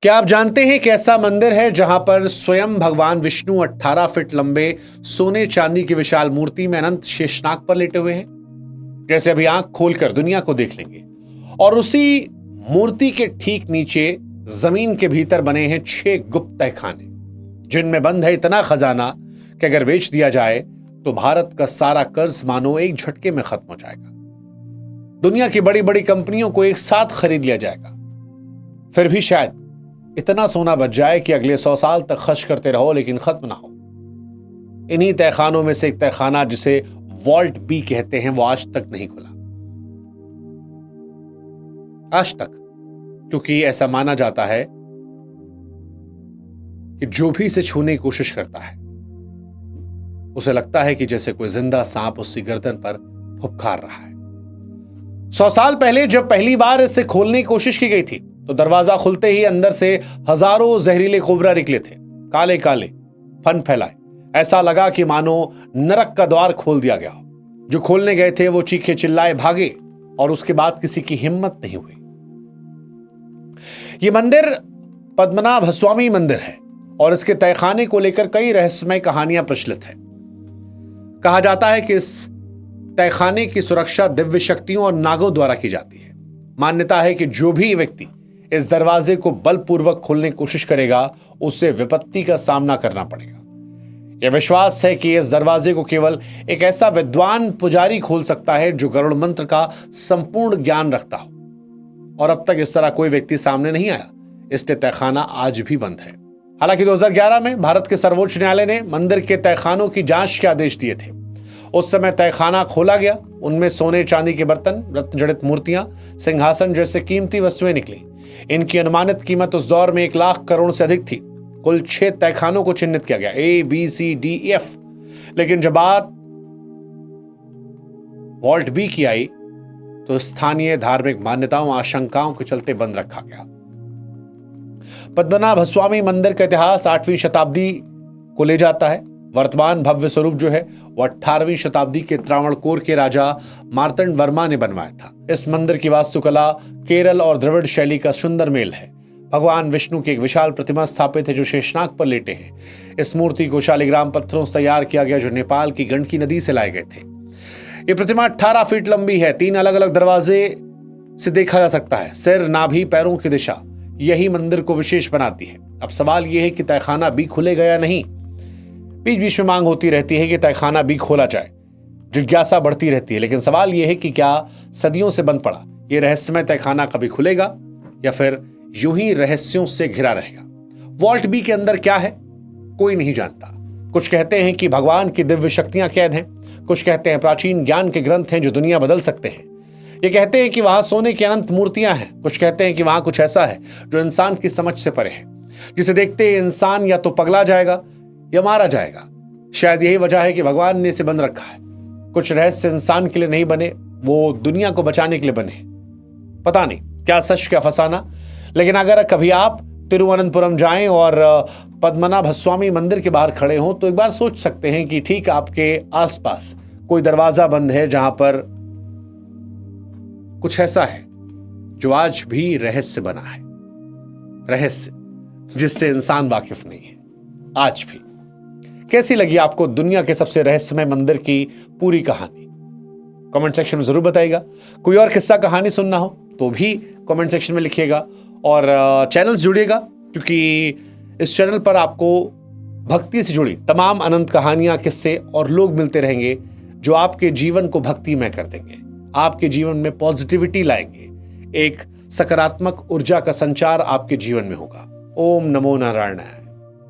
क्या आप जानते हैं कि ऐसा मंदिर है जहां पर स्वयं भगवान विष्णु 18 फीट लंबे सोने चांदी की विशाल मूर्ति में अनंत शेषनाग पर लेटे हुए हैं। जैसे अभी आंख खोलकर दुनिया को देख लेंगे और उसी मूर्ति के ठीक नीचे जमीन के भीतर बने हैं 6 गुप्त तहखाने, जिनमें बंद है इतना खजाना कि अगर बेच दिया जाए तो भारत का सारा कर्ज मानो एक झटके में खत्म हो जाएगा। दुनिया की बड़ी बड़ी कंपनियों को एक साथ खरीद लिया जाएगा, फिर भी शायद इतना सोना बच जाए कि अगले 100 साल तक खर्च करते रहो लेकिन खत्म ना हो। इन्हीं तहखानों में से एक तहखाना जिसे वॉल्ट बी कहते हैं वो आज तक नहीं खुला, आज तक, क्योंकि ऐसा माना जाता है कि जो भी इसे छूने की कोशिश करता है उसे लगता है कि जैसे कोई जिंदा सांप उसकी गर्दन पर फुफकार रहा है। 100 साल पहले जब पहली बार इसे खोलने की कोशिश की गई थी तो दरवाजा खुलते ही अंदर से हजारों जहरीले कोबरा निकले थे, काले काले फन फैलाए। ऐसा लगा कि मानो नरक का द्वार खोल दिया गया हो। जो खोलने गए थे वो चीखे चिल्लाए भागे और उसके बाद किसी की हिम्मत नहीं हुई। यह मंदिर पद्मनाभ स्वामी मंदिर है और इसके तहखाने को लेकर कई रहस्यमय कहानियां प्रचलित है। कहा जाता है कि इस तहखाने की सुरक्षा दिव्य शक्तियों और नागों द्वारा की जाती है। मान्यता है कि जो भी व्यक्ति इस दरवाजे को बलपूर्वक खोलने की कोशिश करेगा उसे विपत्ति का सामना करना पड़ेगा। यह विश्वास है कि इस दरवाजे को केवल एक ऐसा विद्वान पुजारी खोल सकता है जो गरुड़ मंत्र का संपूर्ण ज्ञान रखता हो, और अब तक इस तरह कोई व्यक्ति सामने नहीं आया। इसलिए तहखाना आज भी बंद है। हालांकि 2011 में भारत के सर्वोच्च न्यायालय ने मंदिर के तहखानों की जांच के आदेश दिए थे। उस समय तहखाना खोला गया, उनमें सोने चांदी के बर्तन, रत्न जड़ित मूर्तियां, सिंहासन जैसे कीमती वस्तुएं निकली। इनकी अनुमानित कीमत उस दौर में 1 लाख करोड़ से अधिक थी। कुल 6 तहखानों को चिन्हित किया गया, A, B, C, D, F। लेकिन जब बात वॉल्ट बी की आई तो स्थानीय धार्मिक मान्यताओं आशंकाओं के चलते बंद रखा गया। पद्मनाभ स्वामी मंदिर का इतिहास 8वीं शताब्दी को ले जाता है। वर्तमान भव्य स्वरूप जो है वो 18वीं शताब्दी के त्रावणकोर के राजा मार्तंड वर्मा ने बनवाया था। इस मंदिर की वास्तुकला केरल और द्रविड़ शैली का सुंदर मेल है। भगवान विष्णु की एक विशाल प्रतिमा स्थापित है जो शेषनाग पर लेटे हैं। इस मूर्ति को शालिग्राम पत्थरों से तैयार किया गया जो नेपाल की गंडकी नदी से लाए गए थे। यह प्रतिमा 18 फीट लंबी है। 3 अलग अलग दरवाजे से देखा जा सकता है। सिर, नाभि, पैरों की दिशा यही मंदिर को विशेष बनाती है। अब सवाल यह है कि तहखाना भी खुलेगा या नहीं। बीच बीच में मांग होती रहती है कि तहखाना भी खोला जाए, जिज्ञासा बढ़ती रहती है, लेकिन सवाल यह है कि क्या सदियों से बंद पड़ा यह रहस्यमय तहखाना कभी खुलेगा या फिर यूं ही रहस्यों से घिरा रहेगा। वॉल्ट बी के अंदर क्या है कोई नहीं जानता। कुछ कहते हैं कि भगवान की दिव्य शक्तियां कैद हैं, कुछ कहते हैं प्राचीन ज्ञान के ग्रंथ हैं जो दुनिया बदल सकते हैं। ये कहते हैं कि वहां सोने की अनंत मूर्तियां हैं, कुछ कहते हैं कि वहां कुछ ऐसा है जो इंसान की समझ से परे है, जिसे देखते ही इंसान या तो पगला जाएगा या मारा जाएगा। शायद यही वजह है कि भगवान ने इसे बंद रखा है। कुछ रहस्य इंसान के लिए नहीं बने, वो दुनिया को बचाने के लिए बने। पता नहीं क्या सच क्या फसाना, लेकिन अगर कभी आप तिरुवनंतपुरम जाएं और पद्मनाभ स्वामी मंदिर के बाहर खड़े हों तो एक बार सोच सकते हैं कि ठीक आपके आसपास कोई दरवाजा बंद है जहां पर कुछ ऐसा है जो आज भी रहस्य बना है, रहस्य जिससे इंसान वाकिफ नहीं है आज भी। कैसी लगी आपको दुनिया के सबसे रहस्यमय मंदिर की पूरी कहानी? कमेंट सेक्शन में जरूर बताइएगा। कोई और किस्सा कहानी सुनना हो तो भी कमेंट सेक्शन में लिखिएगा और चैनल से जुड़िएगा, क्योंकि इस चैनल पर आपको भक्ति से जुड़ी तमाम अनंत कहानियां, किस्से और लोग मिलते रहेंगे जो आपके जीवन को भक्तिमय कर देंगे, आपके जीवन में पॉजिटिविटी लाएंगे, एक सकारात्मक ऊर्जा का संचार आपके जीवन में होगा। ओम नमो नारायणाय।